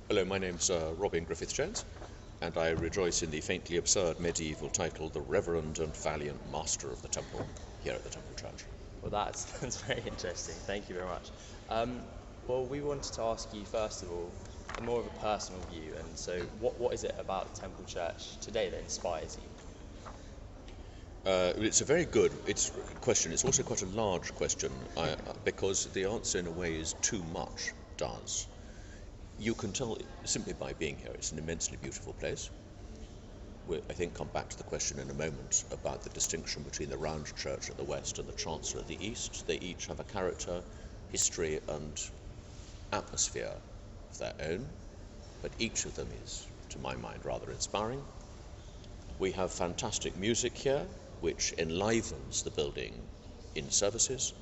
Hello, my name's Robin Griffith-Jones, and I rejoice in the faintly absurd medieval title, the Reverend and Valiant Master of the Temple, here at the Temple Church. Well, that's very interesting. Thank you very much. Um, well, we wanted to ask you first of all, more of a personal view, and so what is it about Temple Church today that inspires you? It's a very good question. It's also quite a large question, because the answer in a way is too much does. You can tell simply by being here, it's an immensely beautiful place. We'll, I think, come back to the question in a moment about the distinction between the round church at the west and the chancel at the east. They each have a character, history and atmosphere of their own, but each of them is, to my mind, rather inspiring. We have fantastic music here, which enlivens the building in services,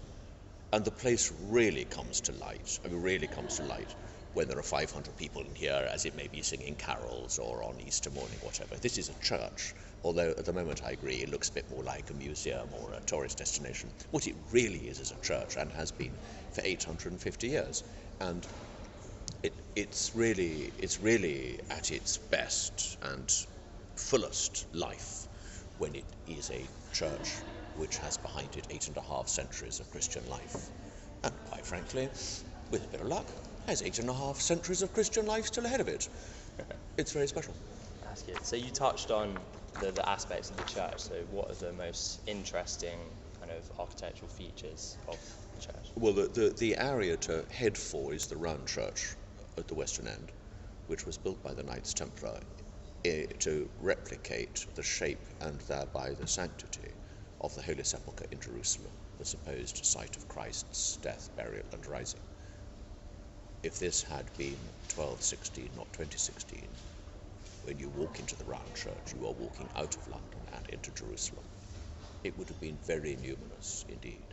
and the place really comes to light. Really comes to light when there are 500 people in here, as it may be singing carols or on Easter morning, whatever. This is a church, although at the moment I agree it looks a bit more like a museum or a tourist destination. What it really is a church, and has been for 850 years. And it's really at its best and fullest life when it is a church which has behind it 8.5 centuries of Christian life. And quite frankly, with a bit of luck, has 8.5 centuries of Christian life still ahead of it. It's very special. That's good. So you touched on the aspects of the church. So what are the most interesting kind of architectural features of the church? Well, the area to head for is the round church at the western end, which was built by the Knights Templar to replicate the shape and thereby the sanctity of the Holy Sepulchre in Jerusalem, the supposed site of Christ's death, burial and rising. If this had been 1216, not 2016, when you walk into the round church, you are walking out of London and into Jerusalem. It would have been very numerous indeed.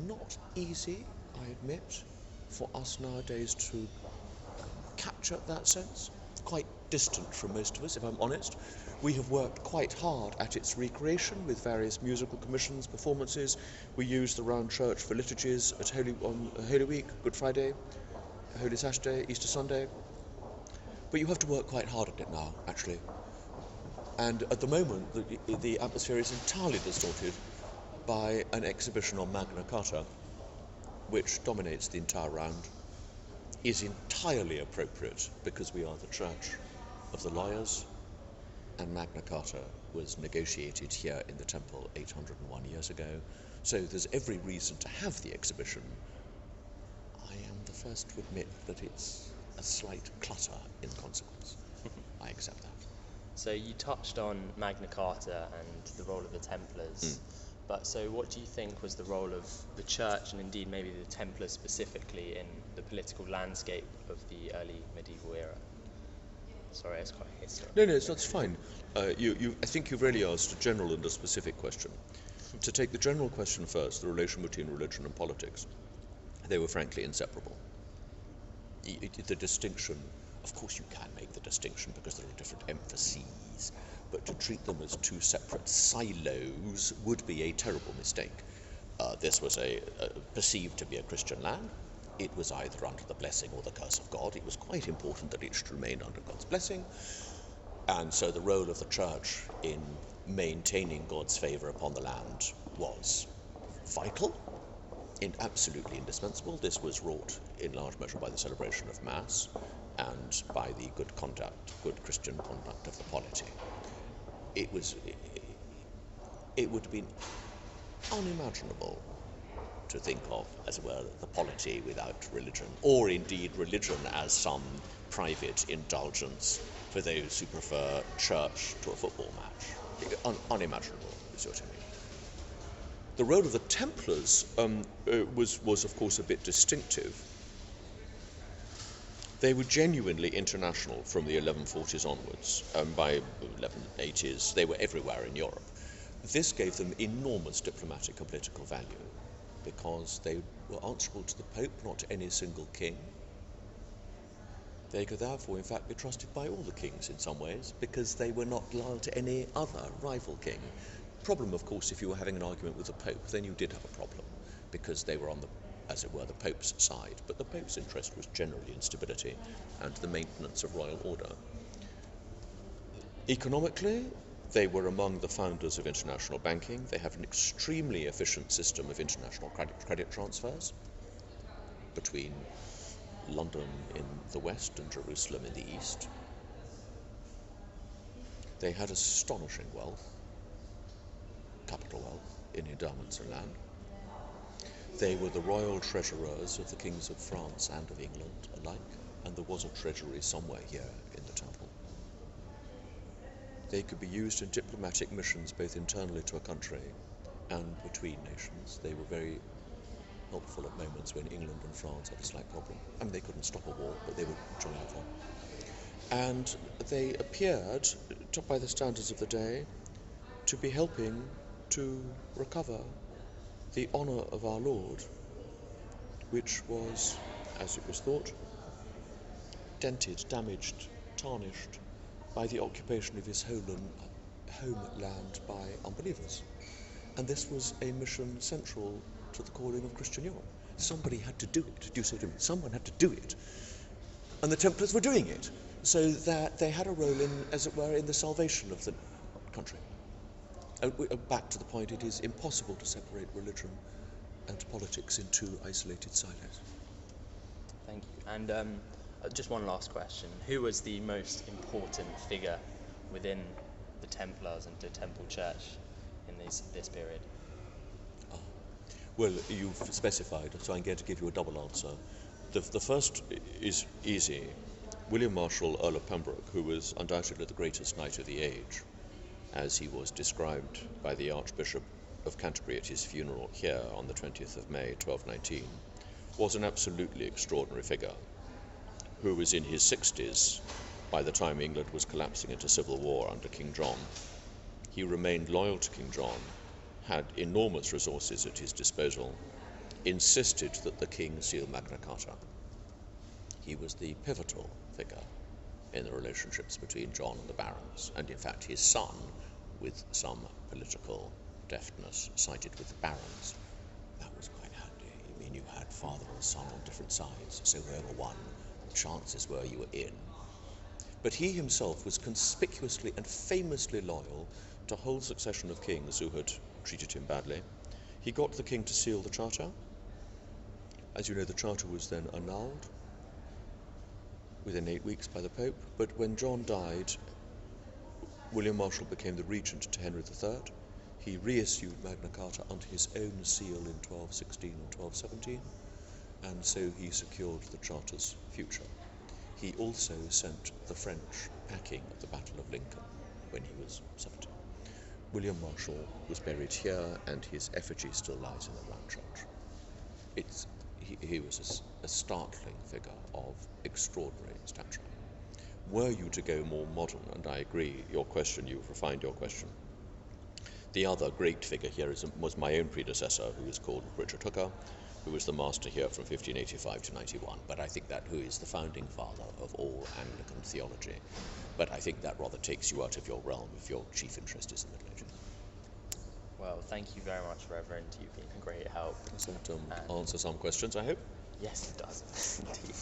Not easy, I admit, for us nowadays to capture that sense. Quite distant from most of us, if I'm honest. We have worked quite hard at its recreation with various musical commissions, performances. We use the round church for liturgies at on Holy Week, Good Friday, Holy Saturday, Easter Sunday. But you have to work quite hard at it now, actually. And at the moment, the atmosphere is entirely distorted by an exhibition on Magna Carta, which dominates the entire round, is entirely appropriate because we are the church of the lawyers, and Magna Carta was negotiated here in the temple 801 years ago. So there's every reason to have the exhibition. I am the first to admit that it's a slight clutter in consequence. I accept that. So you touched on Magna Carta and the role of the Templars. But so what do you think was the role of the church, and indeed maybe the Templars specifically, in the political landscape of the early medieval era? Sorry, it's quite historical. No, that's fine. I think you've really asked a general and a specific question. To take the general question first, the relation between religion and politics, they were frankly inseparable. The distinction, of course you can make the distinction because there are different emphases, but to treat them as two separate silos would be a terrible mistake. This was perceived to be a Christian land. It was either under the blessing or the curse of God. It was quite important that it should remain under God's blessing. And so the role of the church in maintaining God's favour upon the land was vital and absolutely indispensable. This was wrought in large measure by the celebration of Mass and by the good Christian conduct of the polity. It would have been unimaginable to think of, as it were, the polity without religion, or indeed religion as some private indulgence for those who prefer church to a football match. Unimaginable, is what I mean. The role of the Templars was, of course, a bit distinctive. They were genuinely international from the 1140s onwards. By 1180s, they were everywhere in Europe. This gave them enormous diplomatic and political value, because they were answerable to the Pope, not to any single king. They could therefore, in fact, be trusted by all the kings in some ways, because they were not loyal to any other rival king. Problem, of course, if you were having an argument with the Pope, then you did have a problem, because they were on the as it were, the Pope's side, but the Pope's interest was generally in stability and the maintenance of royal order. Economically, they were among the founders of international banking. They have an extremely efficient system of international credit transfers between London in the west and Jerusalem in the east. They had astonishing wealth, capital wealth, in endowments and land. They were the royal treasurers of the kings of France and of England alike, and there was a treasury somewhere here in the temple. They could be used in diplomatic missions both internally to a country and between nations. They were very helpful at moments when England and France had a slight problem. I mean, they couldn't stop a war, but they were jolly helpful. And they appeared, by the standards of the day, to be helping to recover the honour of our Lord, which was, as it was thought, dented, damaged, tarnished by the occupation of his homeland by unbelievers. And this was a mission central to the calling of Christian Europe. Somebody had to do it. Do you say to me? Someone had to do it. And the Templars were doing it, so that they had a role in, as it were, in the salvation of the country. Back to the point, it is impossible to separate religion and politics in two isolated silos. Thank you. And just one last question. Who was the most important figure within the Templars and the Temple Church in this period? Well, you've specified, so I'm going to give you a double answer. The first is easy. William Marshall, Earl of Pembroke, who was undoubtedly the greatest knight of the age, as he was described by the Archbishop of Canterbury at his funeral here on the 20th of May, 1219, was an absolutely extraordinary figure, who was in his 60s by the time England was collapsing into civil war under King John. He remained loyal to King John, had enormous resources at his disposal, insisted that the king seal Magna Carta. He was the pivotal figure in the relationships between John and the barons, and in fact his son, with some political deftness, sided with the barons. That was quite handy. I mean, you had father and son on different sides, so whoever won, chances were you were in. But he himself was conspicuously and famously loyal to a whole succession of kings who had treated him badly. He got the king to seal the charter. As you know, the charter was then annulled within 8 weeks by the Pope, but when John died, William Marshall became the regent to Henry III. He reissued Magna Carta under his own seal in 1216 and 1217, and so he secured the charter's future. He also sent the French packing at the Battle of Lincoln when he was 70. William Marshall was buried here, and his effigy still lies in the round church. He was a startling figure of extraordinary stature. Were you to go more modern, and I agree, you've refined your question. The other great figure here was my own predecessor, who is called Richard Hooker, who was the master here from 1585 to 91. But I think that who is the founding father of all Anglican theology. But I think that rather takes you out of your realm if your chief interest is the Middle Ages. Well, thank you very much, Reverend. You've been a great help. Does that answer some questions, I hope? Yes, it does, indeed.